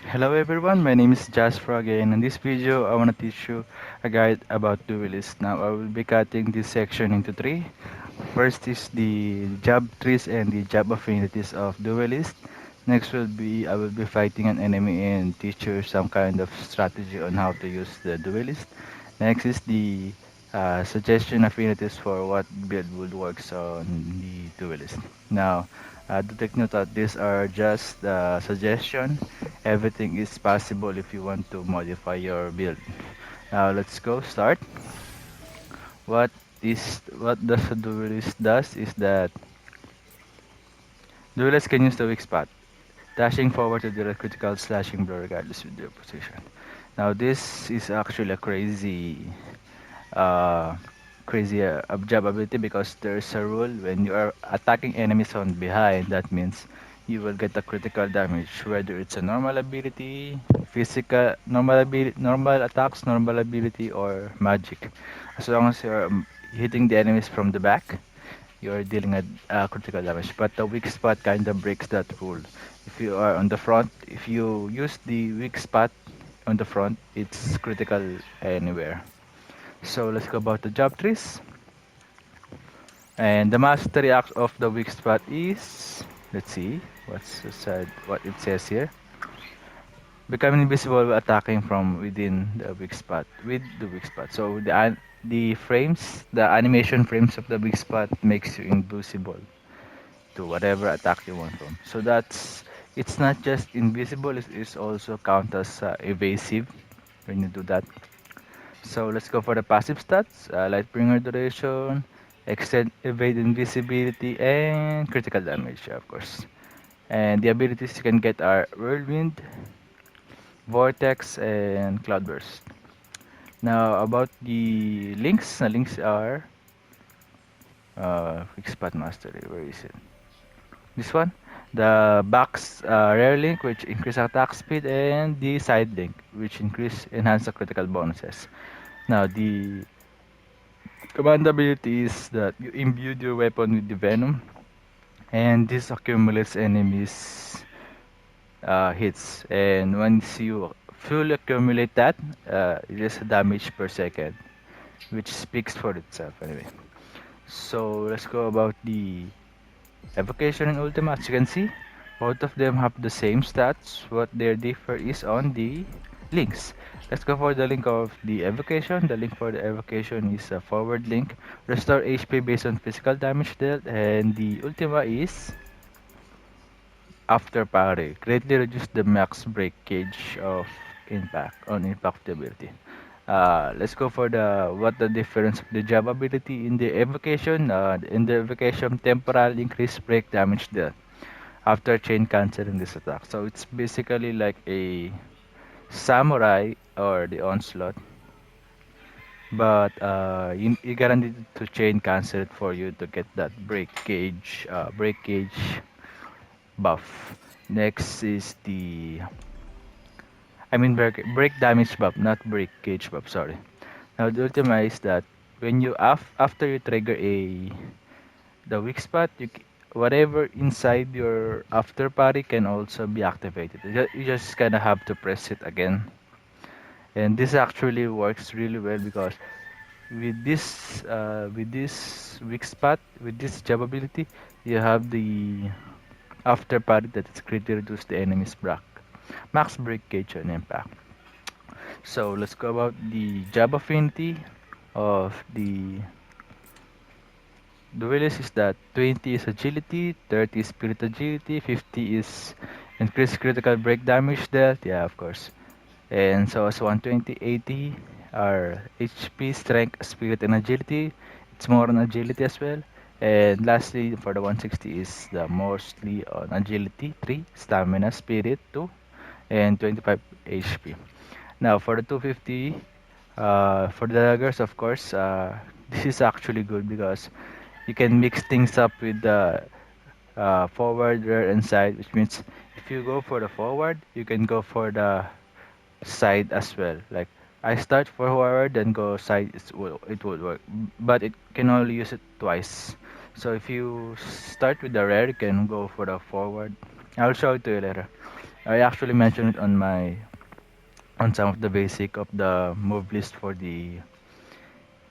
Hello everyone, my name is Jasper again. In this video, I want to teach you a guide about Duelist. Now, I will be cutting this section into three. First is the job trees and the job affinities of Duelist. Next will be I will be fighting an enemy and teach you some kind of strategy on how to use the Duelist. Next is the suggestion affinities for what build would works on the Duelist. Now, to take note that these are just suggestion. Everything is possible if you want to modify your build. Now let's go start. What does a duelist does is that duelist can use the weak spot, dashing forward to direct critical slashing blow regardless of their position. Now this is actually a uh, crazy job ability because there's a rule when you are attacking enemies on behind. That means you will get a critical damage, whether it's a normal ability, physical, normal attacks, normal ability, or magic. As long as you're hitting the enemies from the back, you're dealing a critical damage. But the weak spot kind of breaks that rule. If you are on the front, if you use the weak spot on the front, it's critical anywhere. So let's go about the job trees. And the mastery act of the weak spot is, let's see, what it says here. Becoming invisible while attacking from within the weak spot with the weak spot. So the frames, the animation frames of the weak spot makes you invisible to whatever attack you want from. So it's not just invisible, it's also count as evasive when you do that. So let's go for the passive stats. Lightbringer Duration, Extend Evade Invisibility, and Critical Damage, of course. And the abilities you can get are Whirlwind, Vortex, and Cloudburst. Now about the links, the links are Quick Spot Mastery, where is it? This one, the Back's Rare Link, which increase attack speed, and the Side Link, which enhance the critical bonuses. Now the command ability is that you imbue your weapon with the Venom, and this accumulates enemies hits. And once you fully accumulate that, it is a damage per second, which speaks for itself anyway. So let's go about the evocation and ultima. As you can see, both of them have the same stats. What their differ is on the links. Let's go for the link of the evocation. The link for the evocation is a forward link. Restore HP based on physical damage dealt. And the ultima is after parry. Greatly reduce the max breakage of impact of the ability. Let's go for the difference of the jab ability in the evocation. In the evocation, temporarily increase break damage dealt after chain canceling this attack. So it's basically like a samurai or the onslaught, but you guaranteed to chain cancel it for you to get that breakage buff. Next is the break damage buff, not breakage buff. Sorry. Now the ultima is that when you after you trigger the weak spot, whatever inside your after party can also be activated. You just kind of have to press it again, and this actually works really well because with this weak spot, with this jab ability, you have the after party that is greatly reduce the enemy's max breakage and impact. So let's go about the jab affinity of the duelist is that 20 is agility, 30 is spirit agility, 50 is increased critical break damage dealt, yeah, of course. And so as 120, 80 are HP, strength, spirit, and agility. It's more on agility as well. And lastly, for the 160 is the mostly on agility, 3, stamina, spirit, 2, and 25 HP. Now for the 250, for the daggers, of course, this is actually good because you can mix things up with the forward, rear, and side, which means if you go for the forward, you can go for the side as well. Like I start forward, then go side, it would work, but it can only use it twice. So if you start with the rear, you can go for the forward. I'll show it to you later. I actually mentioned it on some of the basic of the move list for the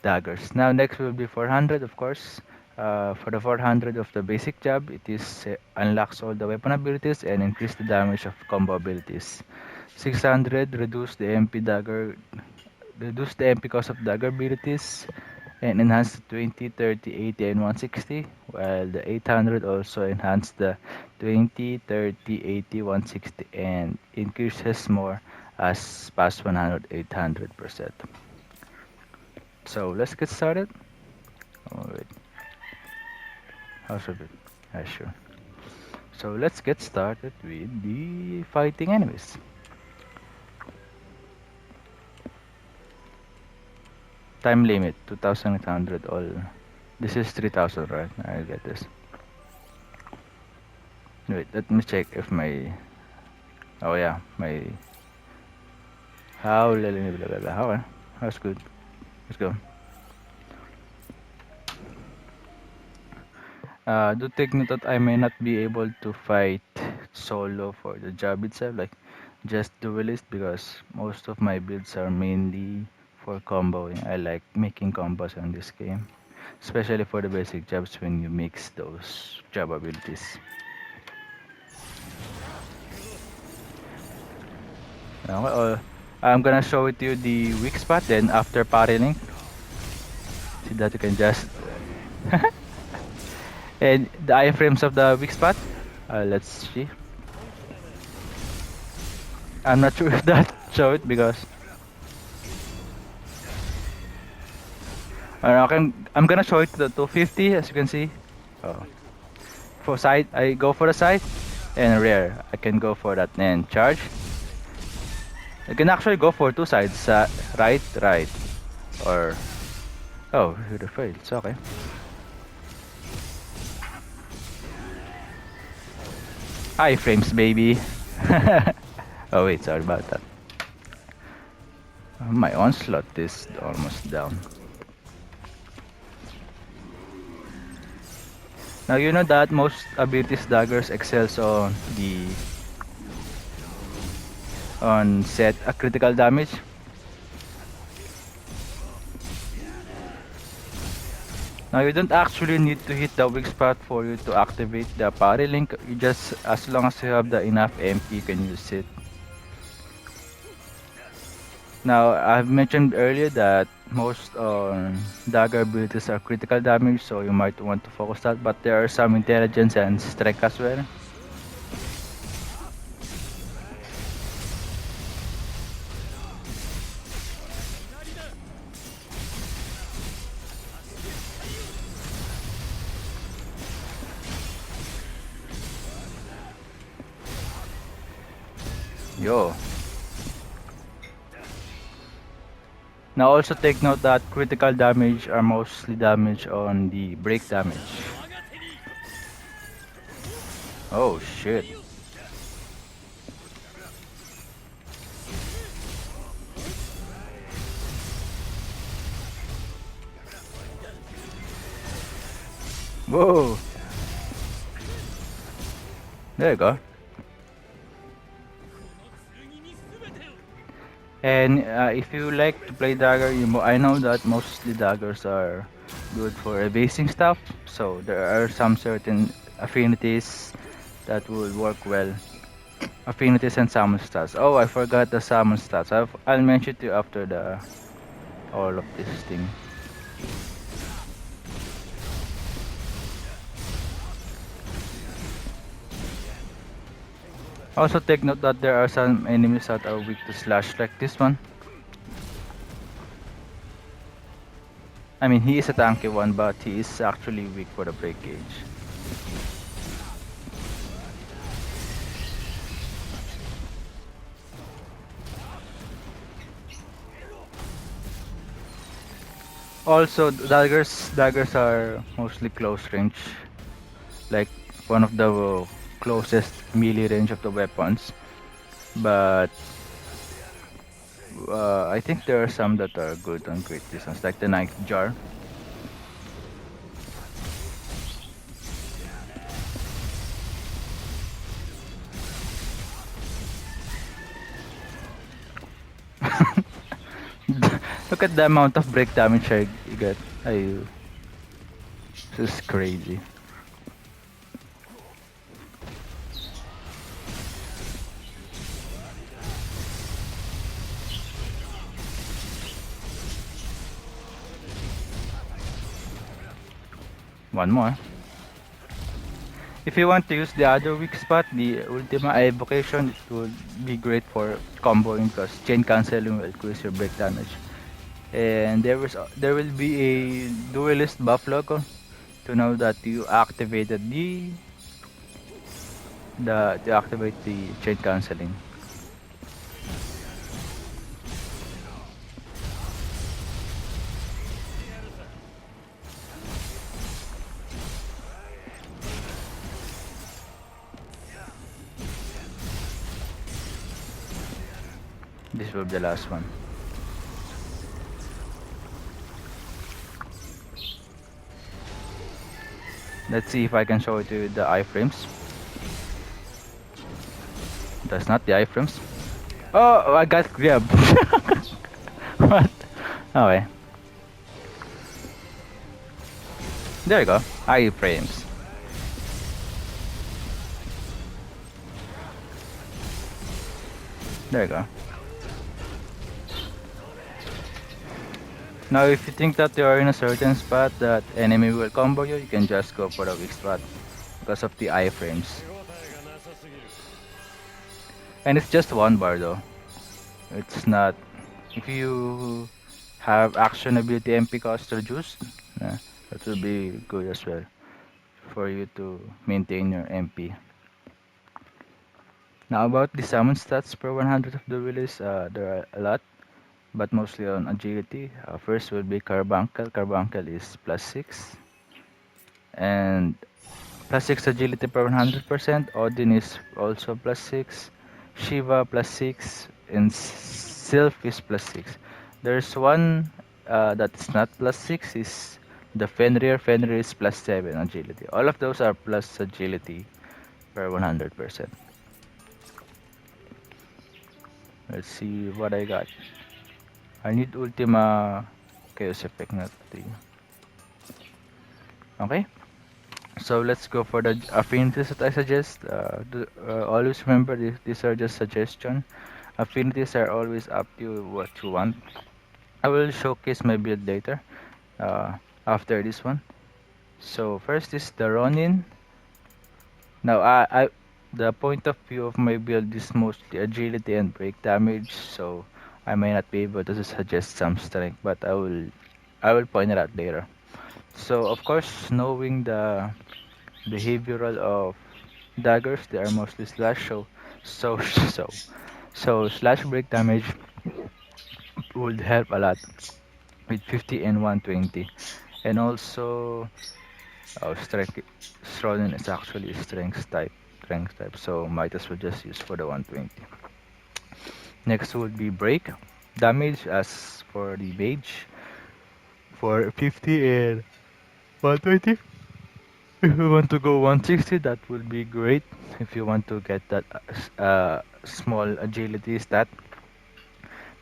daggers. Now next will be 400, of course. For the 400 of the basic job, it is unlocks all the weapon abilities and increase the damage of combo abilities. 600 reduce the MP cost of dagger abilities and enhance the 20, 30, 80, and 160, while the 800 also enhance the 20, 30, 80, 160, and increases more as past 100, 800%. So let's get started. Oh, wait. How should it? Yeah, sure. So let's get started with the fighting enemies. Time limit 2800 all. This is 3000, right? I get this. Wait, let me check if my. Oh yeah, my. How blah, blah, blah, blah, blah. How? That's good. Let's go. Do take note that I may not be able to fight solo for the job itself, like just duelist, because most of my builds are mainly for comboing. I like making combos on this game, especially for the basic jobs when you mix those job abilities. I'm gonna show it to you the weak spot, then after parrying, see that you can just and the iframes of the weak spot. Let's see. I'm not sure if that show it because I'm gonna show it to the 250 as you can see. Oh. For side, I go for the side and rear. I can go for that and charge. I can actually go for two sides, right, right, or oh, you failed. It's okay. Iframes, baby. Oh wait, sorry about that. My onslaught is almost down. Now you know that most abilities daggers excels on set a critical damage. Now you don't actually need to hit the weak spot for you to activate the parry link. You just as long as you have the enough MP you can use it. Now I've mentioned earlier that most dagger abilities are critical damage, so you might want to focus that, but there are some intelligence and strength as well. Yo. Now also take note that critical damage are mostly damage on the break damage. Oh shit. Whoa. There you go. And if you like to play dagger, I know that mostly daggers are good for evasing stuff. So there are some certain affinities that will work well. Affinities and summon stats. Oh, I forgot the summon stats. I'll mention to you after the all of this thing. Also take note that there are some enemies that are weak to slash like this one. I mean, he is a tanky one, but he is actually weak for the break gauge. Also, daggers are mostly close range, like one of the closest melee range of the weapons. But I think there are some that are good on great distance, like the knife jar. Look at the amount of break damage I get. I This is crazy. One more. If you want to use the other weak spot, the Ultima Evocation, it will be great for comboing because chain cancelling will increase your break damage. And there will be a Duelist buff logo to know that you activated the to activate the chain cancelling. This will be the last one. Let's see if I can show it to you the iframes. That's not the iframes. Oh, I got grabbed. What? Okay. There you go. Iframes. There you go. Now, if you think that you are in a certain spot that enemy will combo you, you can just go for the weak spot because of the iframes. And it's just one bar though. It's not. If you have action ability MP cost reduced, that will be good as well for you to maintain your MP. Now about the summon stats per 100 of the release, there are a lot, but mostly on agility. First will be Carbuncle. Carbuncle is +6, and +6 agility per 100%. Odin is also +6. Shiva +6, and Sylph is +6. There's one that's not +6 is the Fenrir. Fenrir is +7 agility. All of those are plus agility per 100%. Let's see what I got. I need Ultima Chaos Effect, not the... Okay, so let's go for the affinities that I suggest. Always remember these are just suggestion. Affinities are always up to what you want. I will showcase my build later after this one. So first is the Ronin. Now the point of view of my build is mostly agility and break damage, so I may not be able to suggest some strength, but I will point it out later. So of course, knowing the behavioral of daggers, they are mostly slash. So so so slash break damage would help a lot with 50 and 120, and also strength. Ronin is actually strength type, so might as well just use for the 120. Next would be break damage as for the mage for 50 and 120. If you want to go 160, that would be great. If you want to get that small agility stat.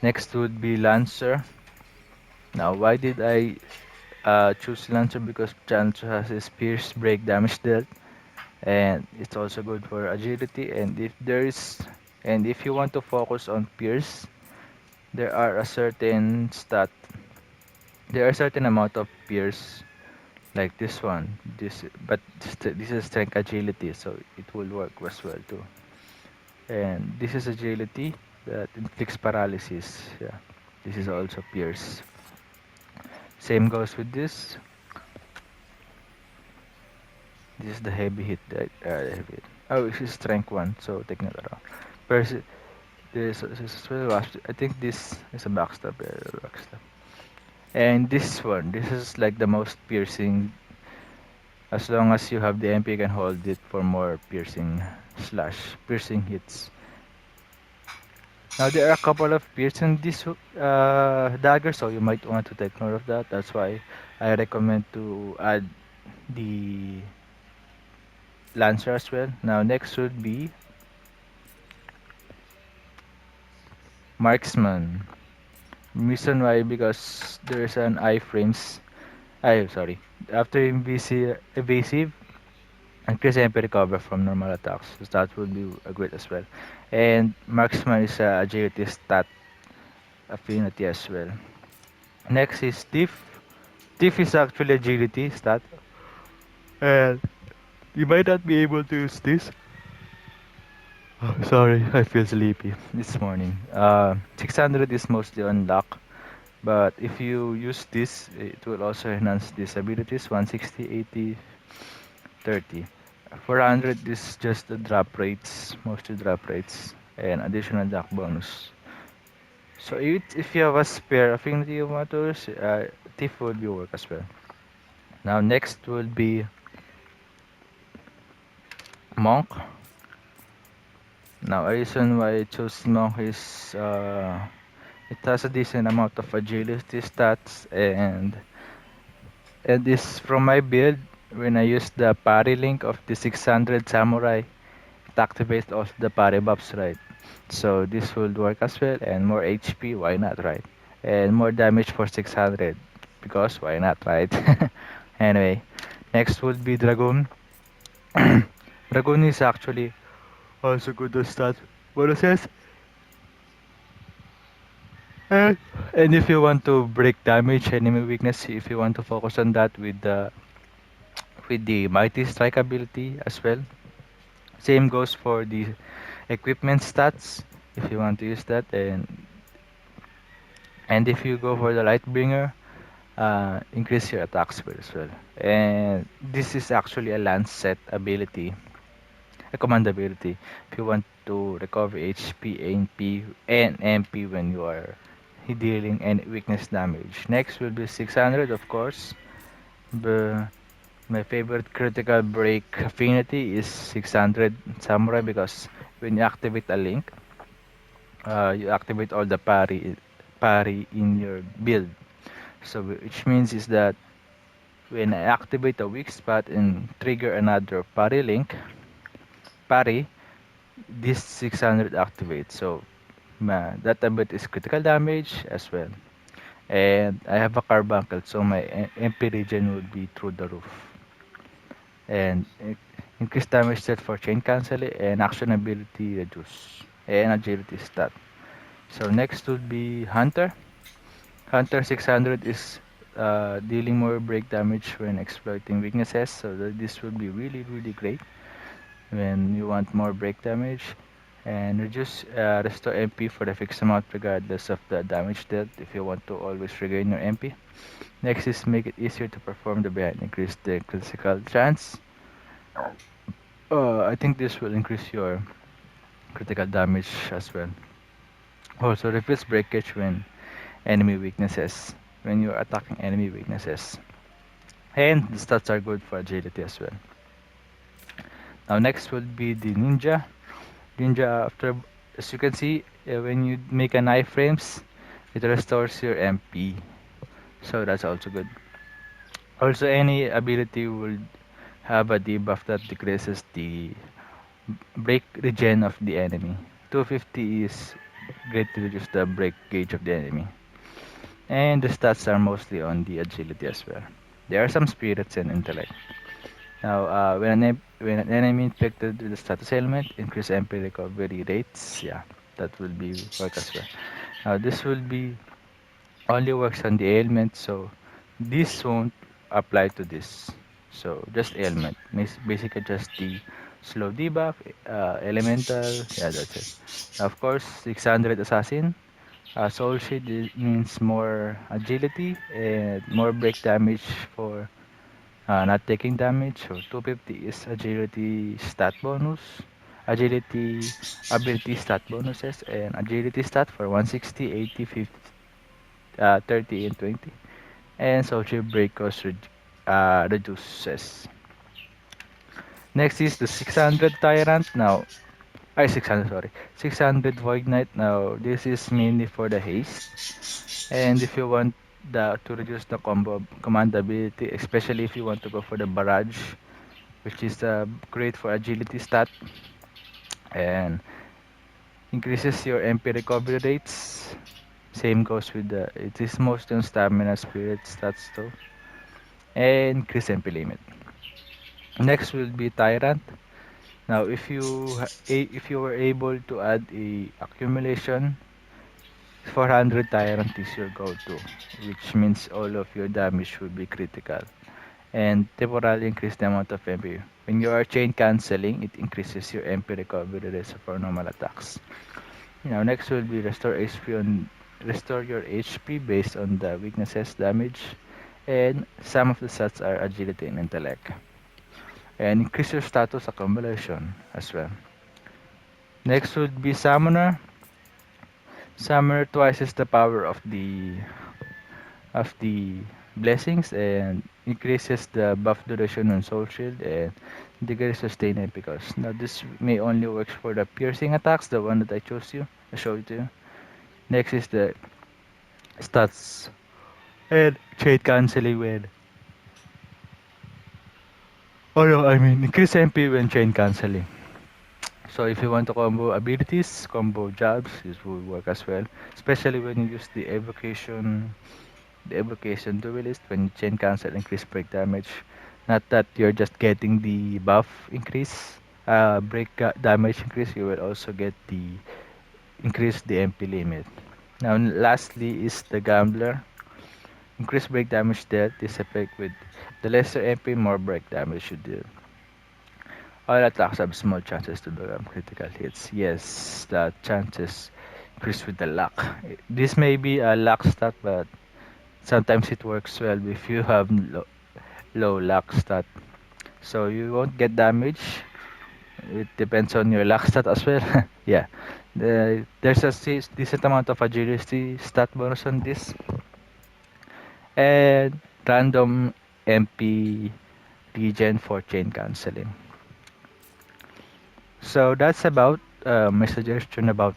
Next would be Lancer. Now, why did I choose Lancer? Because Lancer has a pierce break damage dealt, and it's also good for agility. And if you want to focus on pierce, there are a certain stat. There are a certain amount of pierce like this one. This is strength agility, so it will work as well too. And this is agility that inflicts paralysis. Yeah, this is also pierce. Same goes with this. This is the heavy hit. Heavy hit. Oh, this is strength one, so take note around. Percy, I think this is a backstab. Backstab. And this is like the most piercing. As long as you have the MP, you can hold it for more piercing hits. Now there are a couple of piercing this dagger, so you might want to take note of that. That's why I recommend to add the Lancer as well. Now next would be Marksman. Reason why, because there's an iframes. I sorry. After evasive, increase MP recover from normal attacks. So that would be a great as well. And marksman is agility stat affinity as well. Next is thief. Thief is actually agility stat. And you might not be able to use this. Oh, sorry, I feel sleepy this morning. 600 is mostly on luck, but if you use this, it will also enhance these abilities 160, 80, 30. 400 is just the drop rates, mostly drop rates, and additional luck bonus. So if you have a spare affinity of motors, Thief would be work as well. Now next will be Monk. Now a reason why I chose Monk is it has a decent amount of agility stats, and this from my build when I use the parry link of the 600 samurai, it activates also the parry buffs, right? So this will work as well, and more HP, why not, right? And more damage for 600, because why not, right? Anyway, next would be Dragoon. Dragoon is actually also good to start bonuses. And, and if you want to break damage, enemy weakness, if you want to focus on that with the Mighty Strike ability as well. Same goes for the equipment stats if you want to use that, and if you go for the Lightbringer, increase your attack speed as well. And this is actually a lance set ability, a command ability. If you want to recover HP, AP, and MP when you are dealing any weakness damage. Next will be 600, of course. The, my favorite critical break affinity is 600 Samurai, because when you activate a link, you activate all the parry in your build. So which means is that when I activate a weak spot and trigger another parry, this 600 activates. So that ability is critical damage as well. And I have a carbuncle, so my MP regen would be through the roof. And increased damage set for chain cancel and action ability reduce. And agility stat. So next would be Hunter. Hunter 600 is dealing more break damage when exploiting weaknesses, so this would be really really great when you want more break damage. And reduce restore MP for the fixed amount regardless of the damage dealt if you want to always regain your MP. Next is make it easier to perform the behind, increase the critical chance. I think this will increase your critical damage as well. Also refills breakage when enemy weaknesses, when you're attacking enemy weaknesses. And the stats are good for agility as well. Now next will be the ninja. Ninja, after, as you can see, when you make an iframes, it restores your MP. So that's also good. Also, any ability will have a debuff that decreases the break regen of the enemy. 250 is great to reduce the break gauge of the enemy. And the stats are mostly on the agility as well. There are some spirits and intellect. Now, when an enemy infected with the status ailment, increase MP recovery rates. Yeah, that will be work as well. Now, this will be only works on the ailment, so this won't apply to this. So just ailment, basically just the slow debuff, elemental. Yeah, that's it. Of course, 600 assassin. Soul Shade means more agility and more break damage for not taking damage. So 250 is agility stat bonus, agility ability stat bonuses, and agility stat for 160, 80, 50, 30, and 20. And social break cost reduces. Next is the 600 Tyrant. Now, 600, sorry. 600 Void Knight. Now, this is mainly for the haste. And if you want to reduce the combo command ability, especially if you want to go for the barrage, which is great for agility stat and increases your MP recovery rates. Same goes with the, it is mostly on stamina, spirit stats too, and increase MP limit. Next will be Tyrant. Now, if you were able to add a accumulation, 400 Tyrant is your go-to, which means all of your damage will be critical, and temporarily increase the amount of MP. When you are chain cancelling, it increases your MP recovery rate for normal attacks. Next will be restore your HP based on the weaknesses damage, and some of the stats are agility and intellect, and increase your status accumulation as well. Next would be Summoner. Summoner twice is the power of the blessings and increases the buff duration on soul shield and decrease sustain epic cost. Now this may only works for the piercing attacks, the one that I showed you. Next is the stats and trade canceling when, oh no, I mean increase MP when chain canceling. So if you want to combo abilities, combo jabs, this will work as well. Especially when you use the evocation duelist, when you chain cancel increase break damage. Not that you're just getting the buff increase, damage increase, you will also get the increase the MP limit. Now lastly is the gambler. Increase break damage dealt this effect with the lesser MP, more break damage you deal. All attacks have small chances to become critical hits. Yes, the chances increase with the luck. This may be a luck stat, but sometimes it works well if you have low luck stat. So you won't get damage. It depends on your luck stat as well. Yeah. There's a decent amount of agility stat bonus on this. And random MP regen for chain cancelling. So that's about my suggestion about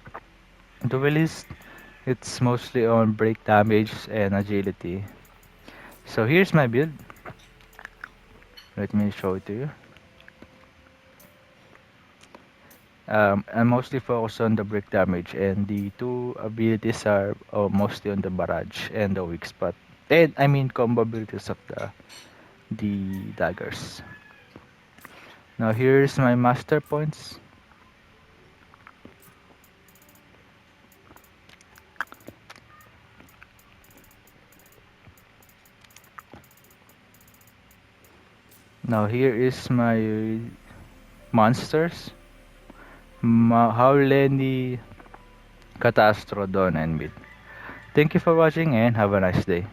Duelist. It's mostly on break damage and agility. So here's my build. Let me show it to you. I'm mostly focused on the break damage, and the two abilities are mostly on the barrage and the weak spot. And I mean combo abilities of the daggers. Now here's my master points. Now here is my monsters. Howleni, Catastro, Dawn, and Mid. Thank you for watching and have a nice day.